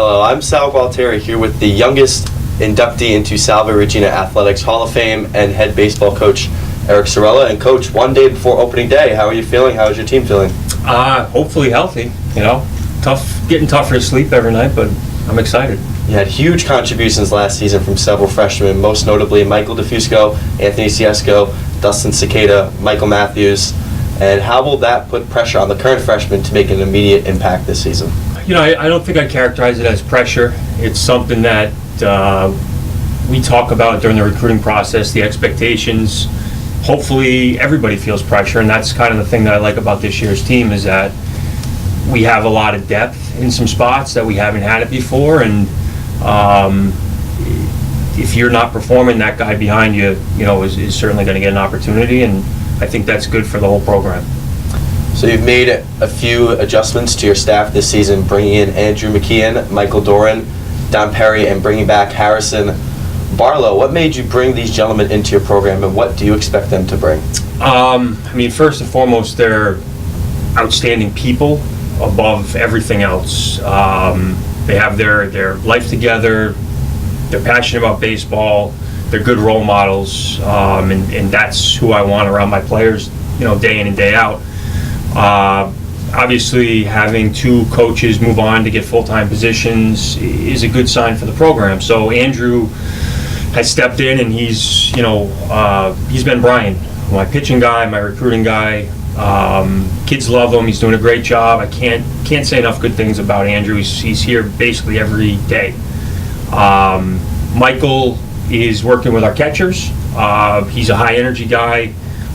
Hello, I'm Sal Gualtieri here with the youngest inductee into Salve, Regina Athletics Hall of Fame and head baseball coach Eric Sorella. And coach, one day before opening day, how are you feeling? How is your team feeling? Hopefully healthy. Getting tougher to sleep every night, but I'm excited. You had huge contributions last season from several freshmen, most notably Michael DeFusco, Anthony Ciesco, Dustin Cicada, Michael Matthews. And how will that put pressure on the current freshmen to make an immediate impact this season? I don't think I'd characterize it as pressure. It's something that we talk about during the recruiting process, the expectations. Hopefully everybody feels pressure, and that's kind of the thing that I like about this year's team is that we have a lot of depth in some spots that we haven't had it before, and if you're not performing, that guy behind you, is certainly going to get an opportunity, and I think that's good for the whole program. So you've made a few adjustments to your staff this season, bringing in Andrew McKeon, Michael Doran, Don Perry, and bringing back Harrison Barlow. What made you bring these gentlemen into your program, and what do you expect them to bring? First and foremost, they're outstanding people above everything else. They have their life together. They're passionate about baseball. They're good role models, and that's who I want around my players, day in and day out. Obviously, having two coaches move on to get full-time positions is a good sign for the program. So Andrew has stepped in, and he's been Brian, my pitching guy, my recruiting guy. Kids love him. He's doing a great job. I can't say enough good things about Andrew. He's here basically every day. Michael is working with our catchers. He's a high-energy guy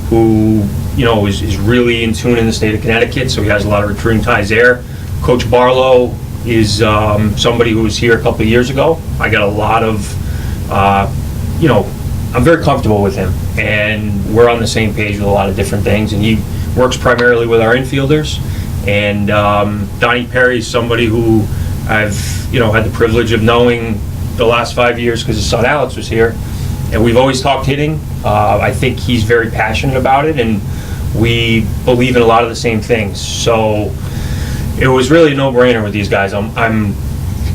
who is really in tune in the state of Connecticut, so he has a lot of recruiting ties there. Coach Barlow is somebody who was here a couple of years ago. I got a lot of, I'm very comfortable with him, and we're on the same page with a lot of different things, and he works primarily with our infielders. And Donnie Perry is somebody who I've had the privilege of knowing the last 5 years because his son Alex was here, and we've always talked hitting. I think he's very passionate about it, and we believe in a lot of the same things. So it was really a no-brainer with these guys. I'm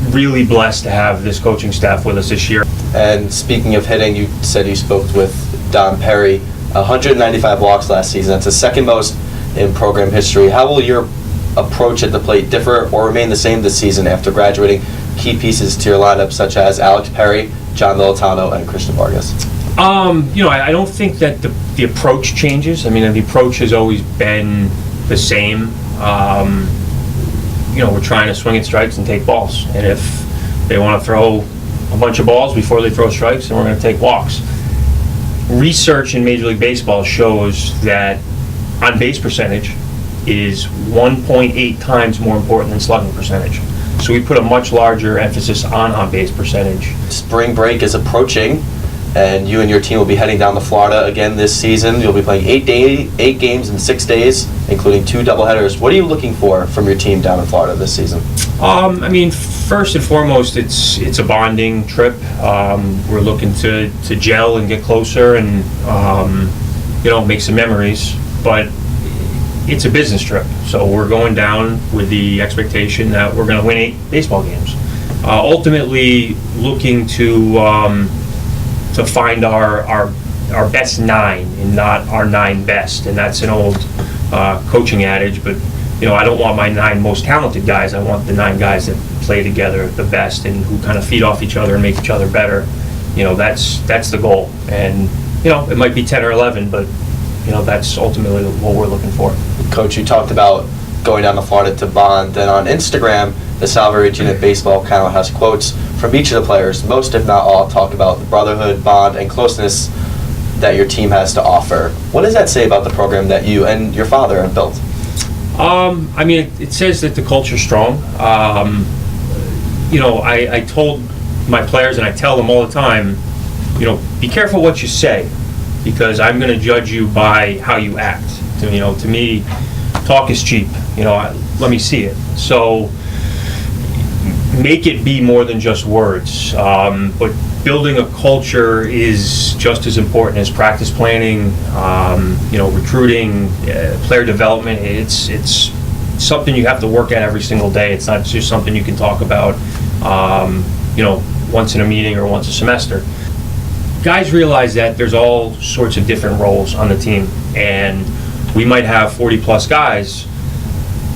really blessed to have this coaching staff with us this year. And speaking of hitting, you said you spoke with Don Perry. 195 walks last season. That's the second most in program history. How will your approach at the plate differ or remain the same this season after graduating key pieces to your lineup such as Alex Perry, John Militano, and Christian Vargas? I don't think that the approach changes. The approach has always been the same. We're trying to swing at strikes and take balls. And if they want to throw a bunch of balls before they throw strikes, then we're going to take walks. Research in Major League Baseball shows that on-base percentage is 1.8 times more important than slugging percentage. So we put a much larger emphasis on base percentage. Spring break is approaching, and you and your team will be heading down to Florida again this season. You'll be playing 8 games in 6 days, including 2 doubleheaders. What are you looking for from your team down in Florida this season? First and foremost, it's a bonding trip. We're looking to gel and get closer and make some memories. But it's a business trip, so we're going down with the expectation that we're going to win 8 baseball games. Ultimately, looking to find our best 9 and not our 9 best, and that's an old coaching adage. But I don't want my 9 most talented guys. I want the 9 guys that play together the best and who kind of feed off each other and make each other better. That's the goal, and it might be 10 or 11, but that's ultimately what we're looking for. Coach, you talked about going down to Florida to bond, and on Instagram, the Salve Regina baseball account has quotes from each of the players. Most, if not all, talk about the brotherhood, bond, and closeness that your team has to offer. What does that say about the program that you and your father have built? It says that the culture's strong. I told my players, and I tell them all the time, be careful what you say, because I'm going to judge you by how you act. To me, talk is cheap. Let me see it. So make it be more than just words. But building a culture is just as important as practice planning, recruiting, player development. It's something you have to work at every single day. It's not just something you can talk about once in a meeting or once a semester. Guys realize that there's all sorts of different roles on the team, and we might have 40 plus guys,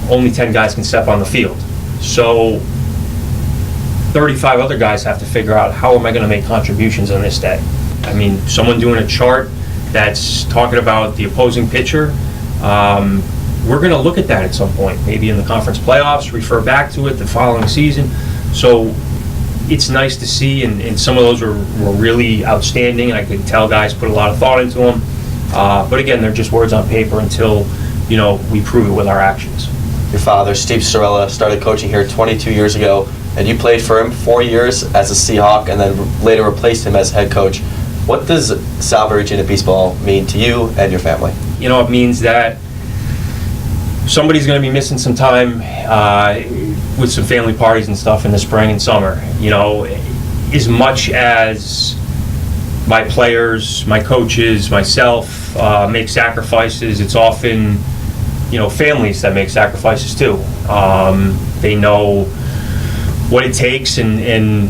only 10 guys can step on the field. So 35 other guys have to figure out, how am I going to make contributions on this day? I mean, someone doing a chart that's talking about the opposing pitcher, we're going to look at that at some point, maybe in the conference playoffs, refer back to it the following season. So it's nice to see, and some of those were really outstanding, and I could tell guys put a lot of thought into them. But again, they're just words on paper until, we prove it with our actions. Your father, Steve Sorella, started coaching here 22 years ago, and you played for him 4 years as a Seahawk and then later replaced him as head coach. What does Salve Regina Baseball mean to you and your family? It means that somebody's going to be missing some time with some family parties and stuff in the spring and summer. As much as my players, my coaches, myself make sacrifices, it's often, families that make sacrifices too. They know what it takes and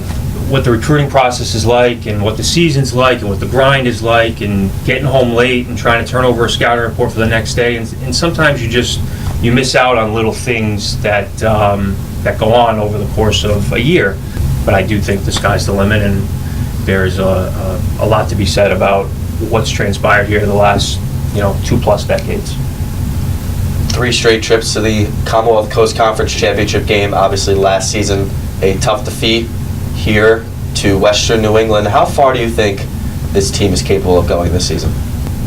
what the recruiting process is like, and what the season's like, and what the grind is like, and getting home late and trying to turn over a scouting report for the next day. And sometimes you miss out on little things that go on over the course of a year. But I do think the sky's the limit, and there's a lot to be said about what's transpired here the last 2+ decades. 3 straight trips to the Commonwealth Coast Conference Championship game. Obviously, last season, a tough defeat here to Western New England. How far do you think this team is capable of going this season?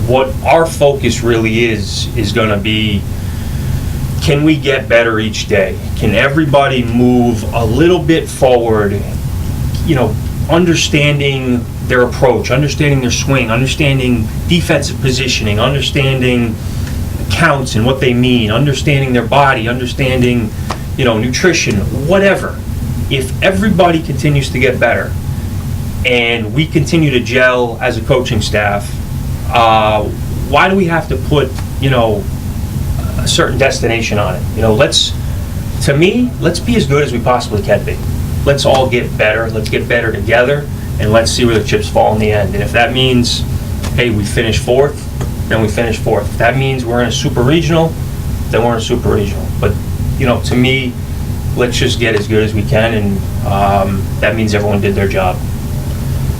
What our focus really is going to be, can we get better each day? Can everybody move a little bit forward, understanding their approach, understanding their swing, understanding defensive positioning, understanding counts and what they mean, understanding their body, understanding, nutrition, whatever. If everybody continues to get better and we continue to gel as a coaching staff, why do we have to put, a certain destination on it? Let's be as good as we possibly can be. Let's all get better. Let's get better together, and let's see where the chips fall in the end. And if that means, hey, we finish 4th, then we finish 4th. If that means we're in a super regional, then we're in a super regional. But, to me, let's just get as good as we can, and that means everyone did their job.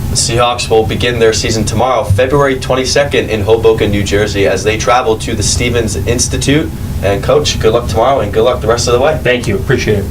The Seahawks will begin their season tomorrow, February 22nd in Hoboken, New Jersey, as they travel to the Stevens Institute. And Coach, good luck tomorrow and good luck the rest of the way. Thank you. Appreciate it.